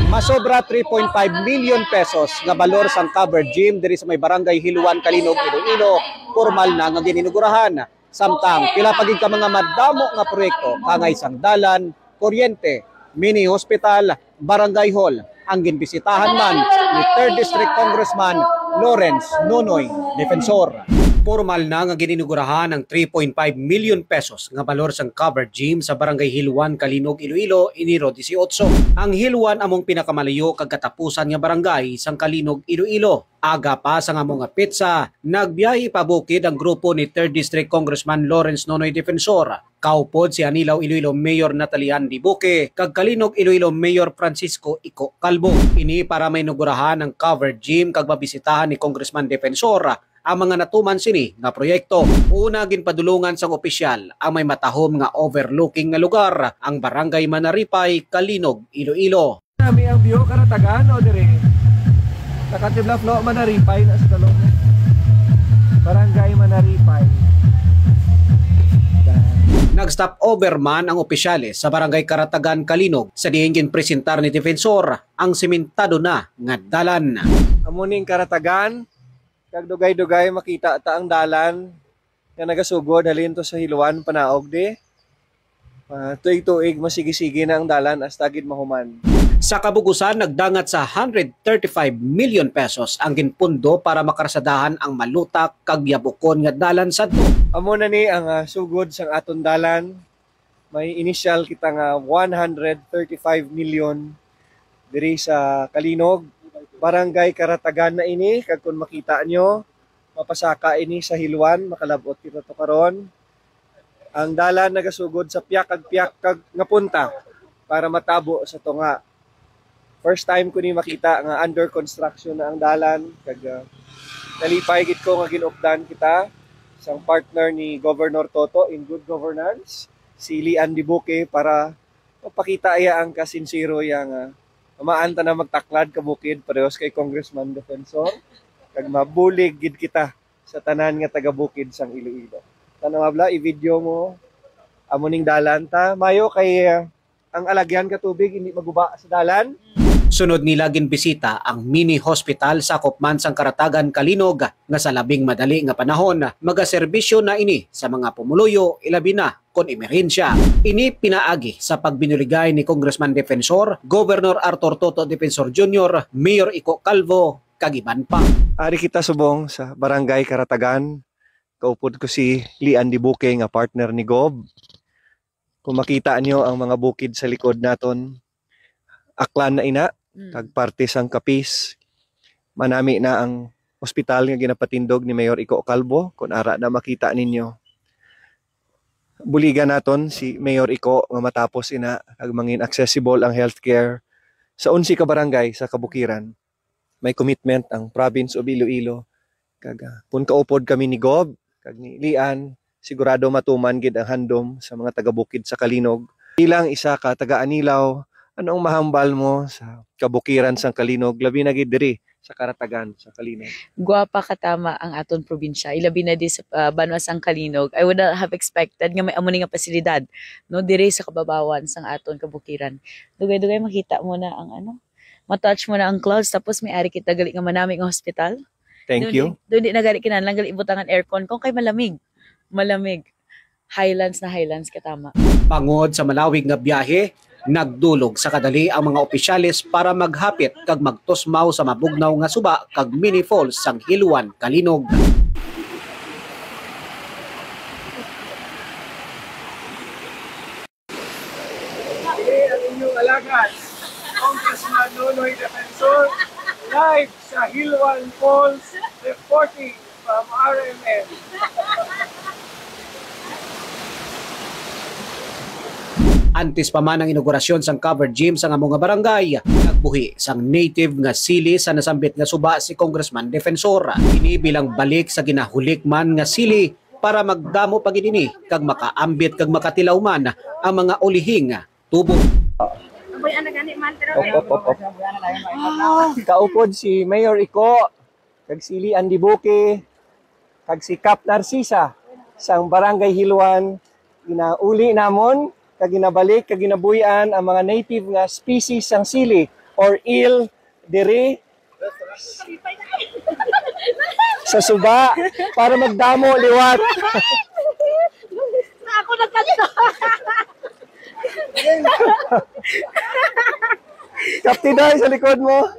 Masobra 3.5 million pesos nga balor sang covered gym diri sa may barangay Hiluan, Kalinog, Iloilo, formal na nga gininugurahan. Samtang pila pagid ka mga madamo nga proyekto kangay sang dalan, kuryente, mini hospital, barangay hall ang ginbisitahan man ni 3rd District Congressman Lawrence Nonoy Defensor. Formal na nga gininugurahan ang 3.5 million pesos nga balor sang covered gym sa barangay Hiluan, Kalinog, Iloilo, Enero 18. Ang Hiluan among pinakamalayo kag katapusan nga barangay sang Kalinog, Iloilo. Aga pa sa nga mga pizza, nagbiyahe pabukid ang grupo ni 3rd District Congressman Lawrence Nonoy Defensor. Kaupod si Anilao Iloilo Mayor Natalian Dibuque, kag Kalinog Iloilo Mayor Francisco Ico Calvo. Ini para may inugurahan ang covered gym kag mabisitahan ni Congressman Defensor ang mga natuman sini nga proyekto. Una ginpadulungan sang opisyal ang may matahom nga overlooking nga lugar, ang barangay Manaripay, Kalinog, Iloilo. Nami ang view karatagan o dire. Nakatibla flo Manaripay na sa talong. Barangay Manaripay. Nag-stop over man ang opisyales sa barangay Karatagan, Kalinog sa diin ginpresentar ni Defensor ang simentado na nga dalan. Amuning Karatagan, kag dugay-dugay makita ta ang dalan nga nagasugod halin to sa Hiluan panaog di. Tuig-tuig masigig-sige na ang dalan as tagid mahuman. Sa kabugusan, nagdangat sa 135 million pesos ang ginpundo para makarasadahan ang malutak kag yabukon nga dalan sadto. Amo na ni ang sugod sang aton dalan. May initial kita nga 135 million diri sa Kalinog. Barangay Karatagan na ini, kag kung makita nyo, mapasaka ini sa Hiluan, makalabot kita to karon. Ang dalan nagasugod sa piyak kag nga punta para matabo sa tunga. First time ko ni makita nga under construction na ang dalan, kag nalipay gid ko nga ginupdan kita sang partner ni Governor Toto in good governance, si Lian Dibuque, para mapakita iya ang kasinsiro yang maanta na magtaklad kabukid parehos kay Congressman Defensor, kag mabulig gid kita sa tanan nga taga-bukid sang Iloilo. Tanawabla i-video mo amuning dalan ta mayo kay ang alagyan ka tubig hindi maguba sa dalan. Sunod nila ginbisita ang mini hospital sa Kopman sang Karatagan, Kalinog nga sa labing madali nga panahon magaserbisyo na ini sa mga pumuluyo ilabi na kon emerhensya. Ini pinaagi sa pagbinuligay ni Congressman Defensor, Governor Arthur Toto Defensor Jr., Mayor Ico Calvo, kag iban pa. Ari kita subong sa Barangay Karatagan. Kaupod ko si Lian Dibuque nga partner ni Gob. Kung makita nyo ang mga bukid sa likod naton, aklan na ina, kag parte sang kapis. Manami na ang ospital nga ginapatindog ni Mayor Ico Calvo, kung ara na makita ninyo. Buligan naton si Mayor Ico nga matapos ina kag mangin accessible ang healthcare sa 11 ka barangay sa kabukiran. May commitment ang province of Iloilo, kag kun kaupod kami ni Gob kag ni Lian, sigurado matuman gid ang handom sa mga taga-bukid sa Kalinog. Bilang isa ka taga-Anilaw, anong mahambal mo sa kabukiran sang Kalinog, labi na gid diri sa Karatagan sa Kalinog? Guwapa katama ang aton probinsya, ilabi na di sa Banwas ang Kalinog. I would have expected nga may amo nga pasilidad no diri sa kababawan sang aton kabukiran. Dugay-dugay makita mo na ang matouch mo na ang clouds, tapos may ari kita gali nga manami nga hospital. Thank you. Doon di na gali kinahanglan gali ibutangan aircon kung kay malamig. Highlands na highlands katama. Pangod sa malawig nga biyahe, nagdulog sa kadali ang mga opisyales para maghapit kag magtusmaw sa mabugnaw nga suba kag mini falls sang Hiluan, Kalinog. Ang inyong alagad, Congressman Nonoy Defensor, live sa Hiluan Falls, reporting from RMN. Antes pa man ang inaugurasyon sang covered gym sa nga mga barangay, nagbuhi sang native nga sili sa nasambit nga suba si Congressman Defensor. Ini bilang balik sa ginahulik man nga sili para magdamo pagid ini kag makaambit kag makatilaw man ang mga ulihing tubo. Kaupod si Mayor Ico, kag si Lian Dibuque, kag si Cap Narcisa sang Barangay Hiluan. Ginauli namon kag ginabalik kag ginabuyan ang mga native nga species sang sili or il diri sa suba para magdamo liwat. Ako nagkanta. Kaptiday sa likod mo.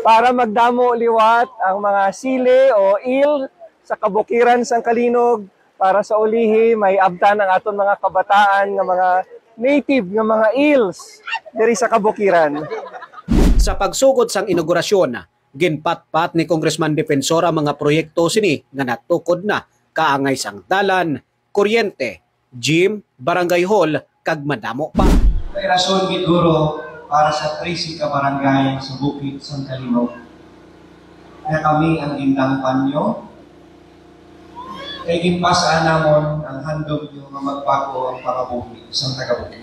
Para magdamo liwat ang mga sili o il sa kabukiran sang Kalinog para sa ulihi may abtan ang aton mga kabataan nga mga native nga mga ils diri sa kabukiran. Sa pagsugod sang inaugurasyon, ginpatpat ni Congressman Defensor ang mga proyekto sini nga natukod na kaangay sang dalan, kuryente, gym, barangay hall kag madamo pa. May rason siguro para sa 13 ka barangay sa bukid sang Kalinog na kami ang gindang panyo kay ginpasaan namon ang handog nyo nga magbago ang pangabuhi sa taga-bukid.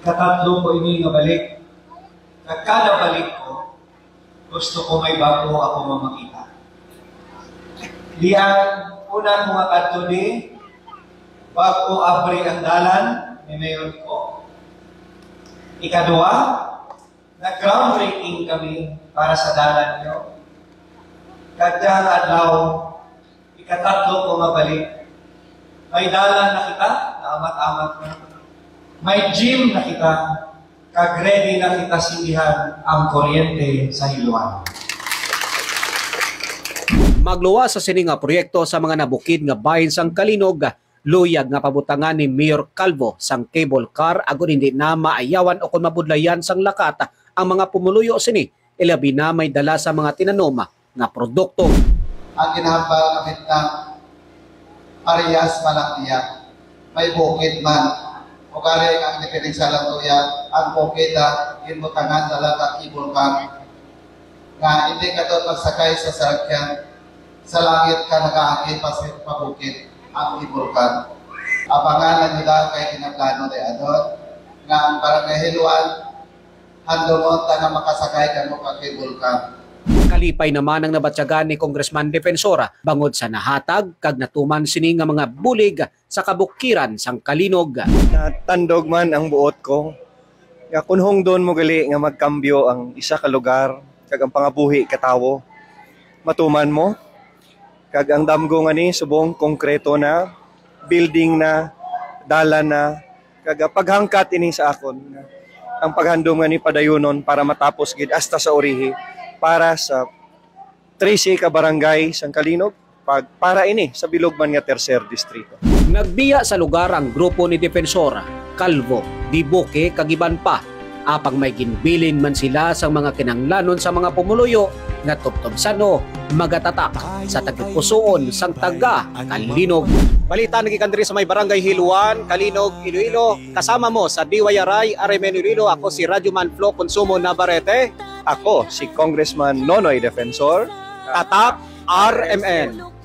Katatlo ko ini nga balik. Kada balik ko, gusto ko may bago ako mamakita. Diyan, unang mga kadto di, bago abri ang dalan ni Mayor ko. Ikadua, nag-groundbreaking kami para sa dalan nyo. Kadyang adlaw, ikatatlo ko mabalik. May dalan na kita, na amat-amat na. May gym na kita, kag-ready na kita silihan ang kuryente sa Hiluan. Magluwa sa sini nga proyekto sa mga nabukid nga bahin sang Kalinog, luyag nga pabutangan ni Mayor Calvo sang cable car agon hindi na maayawan o kung mabudlayan sang lakat ang mga pumuluyo sini, ilabi na may dala sa mga tinanom nga produkto. Ang ginahambal kapit ng parehas malaktiya, may bukid man. O kare ang diferensya lang to yan, ang bukid na inutangan talaga cable car. Nga hindi ka doon magsakay sa sakyan, sa langit ka nag-aagi pa bukid ang cable car. Abangan nila kay kinaplano de adon, nga ang parang nahiluan, handumon ta na makasakay ka mo ka cable car. Kalipay naman ang nabatyagan ni Congressman Defensora bangod sa nahatag kag natuman sini nga mga bulig sa kabukiran sang Kalinog. Natandog man ang buot ko. Nga kunhong doon mo gali nga magkambyo ang isa ka lugar kag ang pangabuhi katawo. Matuman mo kag ang damgo nga ni subong konkreto na building na dala na kag paghangkat ini sa akon. Ang paghandom nga ni padayunon para matapos gid hasta sa urihi para sa 13 ka barangay sang Kalinog para ini sa Bilogman nga tercer distrito. Nagbiya sa lugar ang grupo ni Defensora, Calvo, Diboque, kagiban pa. Apang may ginbilin man sila sa mga kinanglanon sa mga pumuluyo nga tubtubsano, magatatak sa tagpusoon sang taga Kalinog. Balita nagikandiri sa may barangay Hiluan, Kalinog, Iloilo. Kasama mo sa DYRI, Aremen Iloilo. Ako si Radyo Manflo Consumo Navarrete. Ako si Congressman Nonoy Defensor. Tatak RMN.